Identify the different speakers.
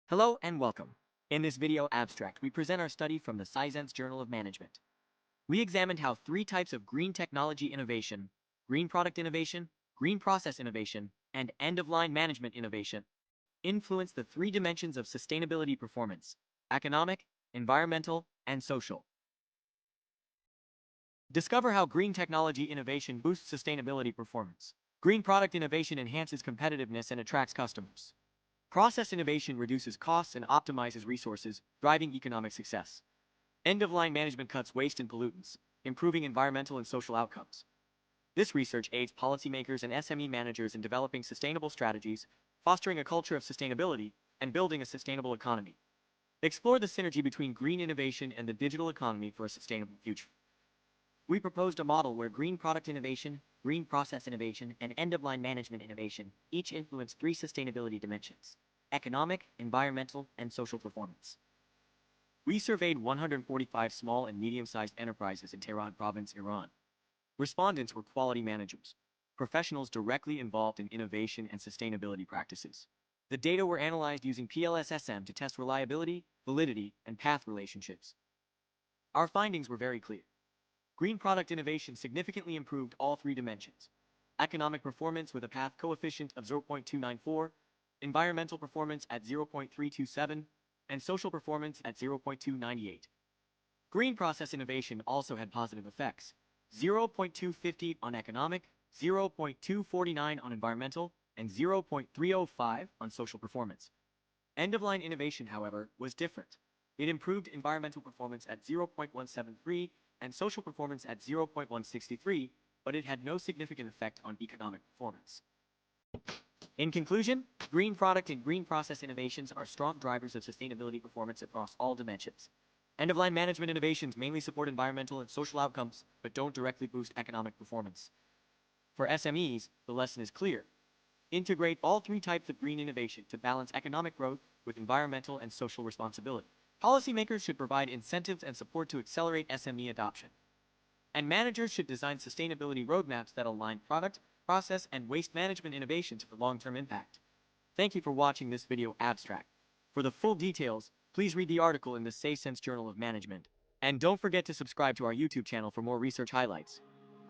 Speaker 1: Hello and welcome. In this video abstract, we present our study from the Seisense Journal of Management. We examined how three types of green technology innovation, green product innovation, green process innovation, and end-of-line management innovation influence the three dimensions of sustainability performance: economic, environmental, and social. Discover how green technology innovation boosts sustainability performance. Green product innovation enhances competitiveness and attracts customers. Process innovation reduces costs and optimizes resources, driving economic success. End-of-line management cuts waste and pollutants, improving environmental and social outcomes. This research aids policymakers and SME managers in developing sustainable strategies, fostering a culture of sustainability, and building a sustainable economy. Explore the synergy between green innovation and the digital economy for a sustainable future. We proposed a model where green product innovation, green process innovation, and end-of-line management innovation each influence three sustainability dimensions: economic, environmental, and social performance. We surveyed 145 small and medium-sized enterprises in Tehran province, Iran. Respondents were quality managers, professionals directly involved in innovation and sustainability practices. The data were analyzed using PLSSM to test reliability, validity, and path relationships. Our findings were very clear. Green product innovation significantly improved all three dimensions: economic performance with a path coefficient of 0.294, environmental performance at 0.327, and social performance at 0.298. Green process innovation also had positive effects: 0.250 on economic, 0.249 on environmental, and 0.305 on social performance. End-of-line innovation, however, was different. It improved environmental performance at 0.173 and social performance at 0.163, but it had no significant effect on economic performance. In conclusion, green product and green process innovations are strong drivers of sustainability performance across all dimensions. End-of-line management innovations mainly support environmental and social outcomes, but don't directly boost economic performance. For SMEs, the lesson is clear. Integrate all three types of green innovation to balance economic growth with environmental and social responsibility. Policymakers should provide incentives and support to accelerate SME adoption. And managers should design sustainability roadmaps that align product, process, and waste management innovations for long-term impact. Thank you for watching this video abstract. For the full details, please read the article in the Seisense Journal of Management. And don't forget to subscribe to our YouTube channel for more research highlights.